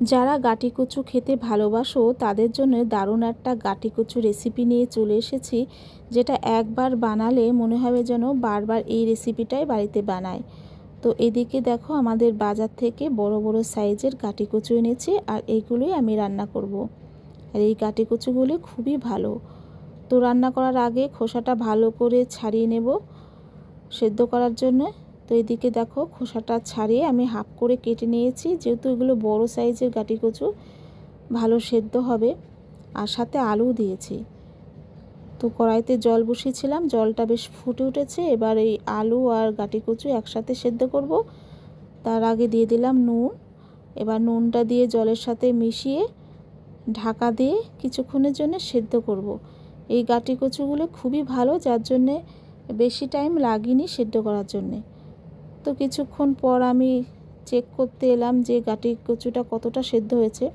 যারা গাটি কচু খেতে ভালোবাসো তাদের জন্য দারুণ একটা গাটি কচু রেসিপি নিয়ে চলে এসেছি, যেটা একবার বানালে মনে হবে যেন বারবার এই রেসিপিটাই বাড়িতে বানায়। তো এদিকে দেখো আমাদের বাজার থেকে বড় বড় সাইজের গাটি কচু এনেছি, আর এইগুলোই আমি রান্না করব। আর এই গাটি কচুগুলি খুবই ভালো। তো রান্না করার আগে খোসাটা ভালো করে ছাড়িয়ে নেব সেদ্ধ করার জন্য। তো এদিকে দেখো খোসাটা ছাড়িয়ে আমি হাফ করে কেটে নিয়েছি, যেহেতু এগুলো বড় সাইজের গাটি কচু, ভালো সেদ্ধ হবে। আর সাথে আলু দিয়েছি। তো কড়াইতে জল বসিয়েছিলাম, জলটা বেশ ফুটে উঠেছে। এবার এই আলু আর গাটি কচু একসাথে সেদ্ধ করব। তার আগে দিয়ে দিলাম নুন। এবার নুনটা দিয়ে জলের সাথে মিশিয়ে ঢাকা দিয়ে কিছুক্ষণের জন্য সেদ্ধ করব। এই গাটি কচুগুলো খুবই ভালো, যার জন্যে বেশি টাইম লাগেনি সেদ্ধ করার জন্যে। তো কিছুক্ষণ পর আমি চেক করতে এলাম যে গাটি কচুটা কতটা সেদ্ধ হয়েছে।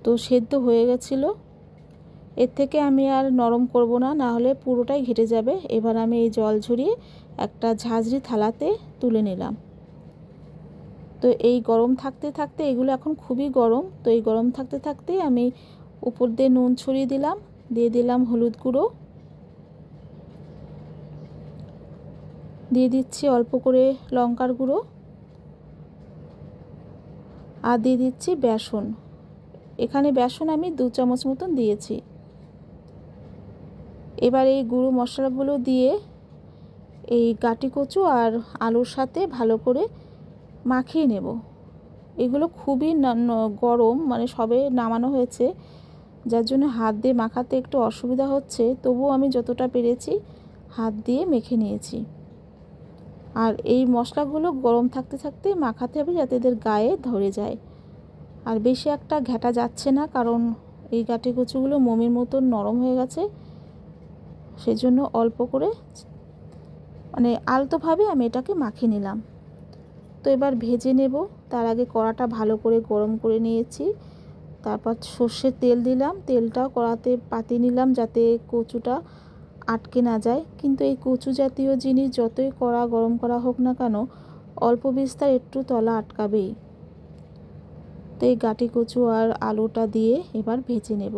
তো সেদ্ধ হয়ে গেছিলো। এর থেকে আমি আর নরম করব না, না হলে পুরোটাই ঘেটে যাবে। এবার আমি এই জল ঝরিয়ে একটা ঝাঁঝরি থালাতে তুলে নিলাম। তো এই গরম থাকতে থাকতে, এগুলো এখন খুবই গরম, তো এই গরম থাকতে থাকতেই আমি উপর দিয়ে নুন ছড়িয়ে দিলাম, দিয়ে দিলাম হলুদ গুঁড়ো, দিয়ে দিচ্ছি অল্প করে লঙ্কার গুঁড়ো, আর দিয়ে দিচ্ছি বেসন। এখানে বেসন আমি 2 চামচ মতন দিয়েছি। এবার এই গুঁড়ো মশলাগুলো দিয়ে এই গাটি কচু আর আলুর সাথে ভালো করে মাখিয়ে নেব। এগুলো খুবই গরম, মানে সবে নামানো হয়েছে, যার জন্য হাত দিয়ে মাখাতে একটু অসুবিধা হচ্ছে। তবুও আমি যতটা পেরেছি হাত দিয়ে মেখে নিয়েছি। আর এই মশলাগুলো গরম থাকতে থাকতে মাখাতে হবে, যাতে এদের গায়ে ধরে যায়। আর বেশি একটা ঘেঁটা যাচ্ছে না, কারণ এই গাটি কচুগুলো মোমের মতন নরম হয়ে গেছে। সেজন্য অল্প করে, মানে আলতোভাবে আমি এটাকে মাখিয়ে নিলাম। তো এবার ভেজে নেব। তার আগে কড়াটা ভালো করে গরম করে নিয়েছি। তারপর সর্ষের তেল দিলাম, তেলটাও কড়াতে পাতিয়ে নিলাম যাতে কচুটা আটকে না যায়। কিন্তু এই কচু জাতীয় জিনিস যতই কড়া গরম করা হোক না কেন, অল্প বিস্তার একটু তলা আটকাবেই। তো এই গাটি কচু আর আলুটা দিয়ে এবার ভেজে নেব।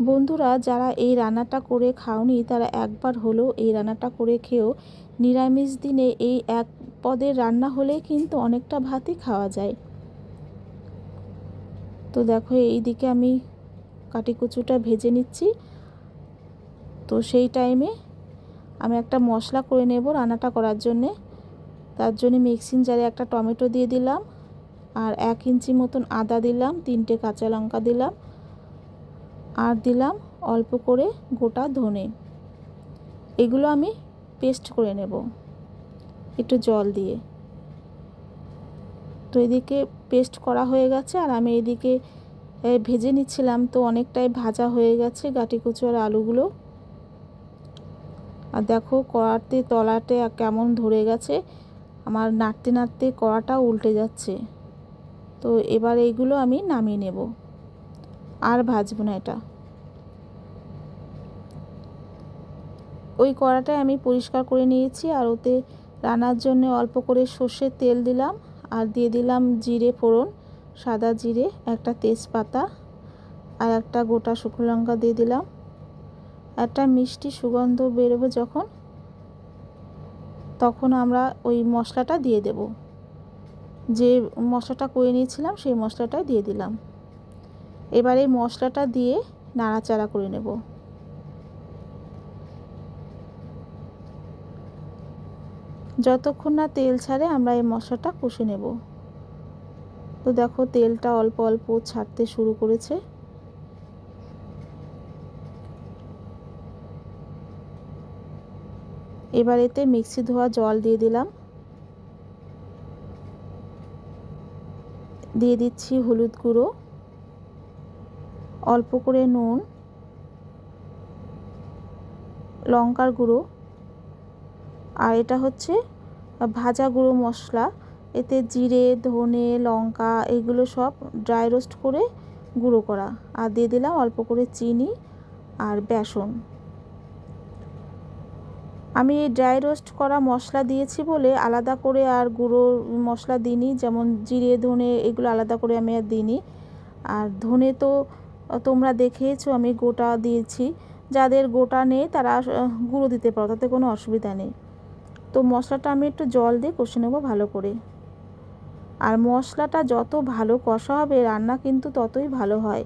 বন্ধুরা, যারা এই রান্নাটা করে খাওনি তারা একবার হলেও এই রান্নাটা করে খেও। নিরামিষ দিনে এই এক পদের রান্না হলে কিন্তু অনেকটা ভাতই খাওয়া যায়। তো দেখো এইদিকে আমি কাটি কচুটা ভেজে নিচ্ছি। তো সেই টাইমে আমি একটা মশলা করে নেব রান্নাটা করার জন্যে। তার জন্য মিক্সিং জারে একটা টমেটো দিয়ে দিলাম, আর 1 ইঞ্চি মতন আদা দিলাম, 3টে কাঁচা লঙ্কা দিলাম, আর দিলাম অল্প করে গোটা ধনে। এগুলো আমি পেস্ট করে নেব একটু জল দিয়ে। তো এদিকে পেস্ট করা হয়ে গেছে, আর আমি এদিকে ভেজে নিচ্ছিলাম। তো অনেকটাই ভাজা হয়ে গেছে গাটি কচু আর আলুগুলো। আর দেখো কড়াতে তলাতে কেমন ধরে গেছে, আমার নাড়তে নাড়তে কড়াটা উল্টে যাচ্ছে। তো এবার এইগুলো আমি নামিয়ে নেব, আর ভাজবো না এটা। ওই কড়াটায় আমি পরিষ্কার করে নিয়েছি, আর ওতে রান্নার জন্য অল্প করে সর্ষের তেল দিলাম, আর দিয়ে দিলাম জিরে ফোড়ন, সাদা জিরে, একটা তেজপাতা, আর একটা গোটা শুকনো লঙ্কা দিয়ে দিলাম। একটা মিষ্টি সুগন্ধ বেরোবে যখন, তখন আমরা ওই মশলাটা দিয়ে দেব। যে মশলাটা করে নিয়েছিলাম সেই মশলাটা দিয়ে দিলাম। এবার এই মশলাটা দিয়ে নাড়াচাড়া করে নেব। যতক্ষণ না তেল ছাড়ে আমরা এই মশলাটা কষে নেব। তো দেখো তেলটা অল্প অল্প ছাড়তে শুরু করেছে। এবার এতে মিক্সি ধোয়া জল দিয়ে দিলাম, দিয়ে দিচ্ছি হলুদ গুঁড়ো, অল্প করে নুন, লঙ্কার গুঁড়ো, আর এটা হচ্ছে ভাজা গুঁড়ো মশলা। এতে জিরে, ধনে, লঙ্কা এগুলো সব ড্রাই রোস্ট করে গুঁড়ো করা। আর দিয়ে দিলাম অল্প করে চিনি আর বেসন। আমি ড্রাই রোস্ট করা মশলা দিয়েছি বলে আলাদা করে আর গুঁড়ো মশলা দিইনি, যেমন জিরে ধনে এগুলো আলাদা করে আমি আর দিইনি। আর ধনে তো তোমরা দেখেইছো আমি গোটা দিয়েছি, যাদের গোটা নেই তারা গুঁড়ো দিতে পারো, তাতে কোনো অসুবিধা নেই। তো মশলাটা আমি একটু জল দিয়ে কষে নেবো ভালো করে। আর মশলাটা যত ভালো কষা হবে রান্না কিন্তু ততই ভালো হয়।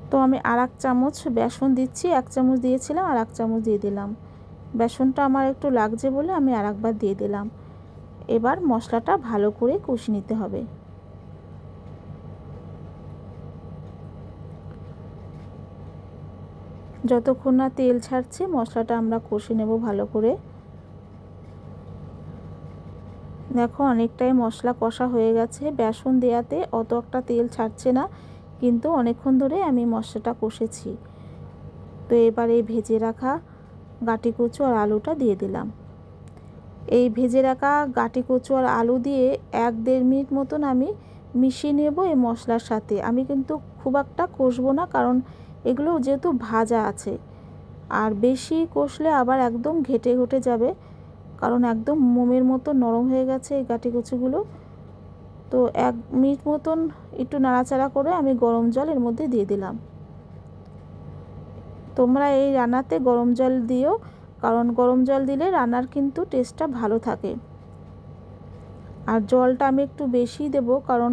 তো আমি আর 1 চামচ বেসন দিচ্ছি, 1 চামচ দিয়েছিলাম আর 1 চামচ দিয়ে দিলাম। বেসনটা আমার একটু লাগছে বলে আমি আর একবার দিয়ে দিলাম। এবার মশলাটা ভালো করে কষে নিতে হবে। যতক্ষণ না তেল ছাড়ছে মশলাটা আমরা কষে নেব ভালো করে। দেখো অনেকটাই মশলা কষা হয়ে গেছে, বেসন দেওয়াতে অত একটা তেল ছাড়ছে না, কিন্তু অনেকক্ষণ ধরে আমি মশলাটা কষেছি। তো এবার এই ভেজে রাখা গাটি কচু আর আলুটা দিয়ে দিলাম। এই ভেজে রাখা গাটি কচু আর আলু দিয়ে 1-1.5 মিনিট মতন আমি মিশিয়ে নেব এই মশলার সাথে। আমি কিন্তু খুব একটা কষবো না, কারণ এগুলো যেহেতু ভাজা আছে, আর বেশি কষলে আবার একদম ঘেটে ঘটে যাবে, কারণ একদম মোমের মতো নরম হয়ে গেছে এই গাটি কচুগুলো। তো 1 মিনিট মতন একটু নাড়াচাড়া করে আমি গরম জল এর মধ্যে দিয়ে দিলাম। তোমরা এই রান্নাতে গরম জল দিও, কারণ গরম জল দিলে রান্নার কিন্তু টেস্টটা ভালো থাকে। আর জলটা আমি একটু বেশি দেব, কারণ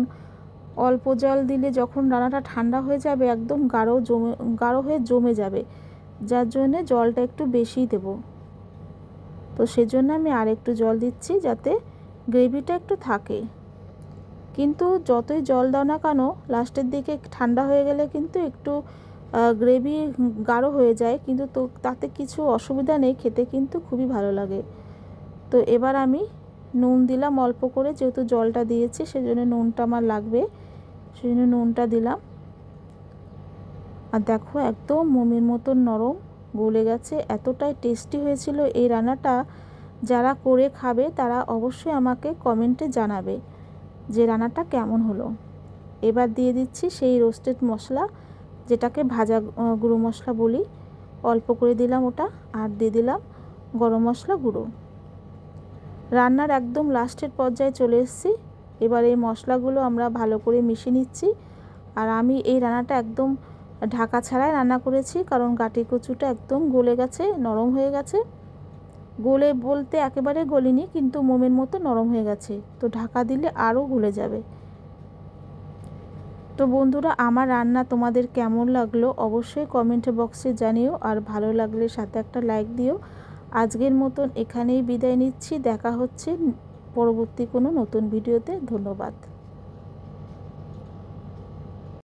অল্প জল দিলে যখন রান্নাটা ঠান্ডা হয়ে যাবে একদম গাঢ় হয়ে জমে যাবে, যার জন্যে জলটা একটু বেশি দেব। তো সেজন্য আমি আর একটু জল দিচ্ছি যাতে গ্রেভিটা একটু থাকে। কিন্তু যতই জল দাও না কেন লাস্টের দিকে ঠান্ডা হয়ে গেলে কিন্তু একটু গ্রেভি গাঢ় হয়ে যায়, কিন্তু তো তাতে কিছু অসুবিধা নেই, খেতে কিন্তু খুবই ভালো লাগে। তো এবার আমি নুন দিলাম অল্প করে, যেহেতু জলটা দিয়েছি সেজন্য নুনটা আমার লাগবে, সেজন্য নুনটা দিলাম। আর দেখো একদম মোমের মতন নরম গলে গেছে, এতটাই টেস্টি হয়েছিল এই রান্নাটা। যারা করে খাবে তারা অবশ্যই আমাকে কমেন্টে জানাবে যে রান্নাটা কেমন হলো। এবার দিয়ে দিচ্ছি সেই রোস্টেড মশলা, যেটাকে ভাজা গুঁড়ো মশলা বলি, অল্প করে দিলাম ওটা, আর দিয়ে দিলাম গরম মশলা গুঁড়ো। রান্নার একদম লাস্টের পর্যায়ে চলে এসেছি। এবার এই মশলাগুলো আমরা ভালো করে মিশিয়ে নিচ্ছি। আর আমি এই রান্নাটা একদম ঢাকা ছাড়াই রান্না করেছি, কারণ গাটি কচুটা একদম গলে গেছে, নরম হয়ে গেছে। গলে বলতে একেবারে গলিনি, কিন্তু মোমের মতো নরম হয়ে গেছে, তো ঢাকা দিলে আরও গলে যাবে। তো বন্ধুরা আমার রান্না তোমাদের কেমন লাগলো অবশ্যই কমেন্ট বক্সে জানিও, আর ভালো লাগলে সাথে একটা লাইক দিও। আজকের মতন এখানেই বিদায় নিচ্ছি, দেখা হচ্ছে পরবর্তী কোনো নতুন ভিডিওতে। ধন্যবাদ।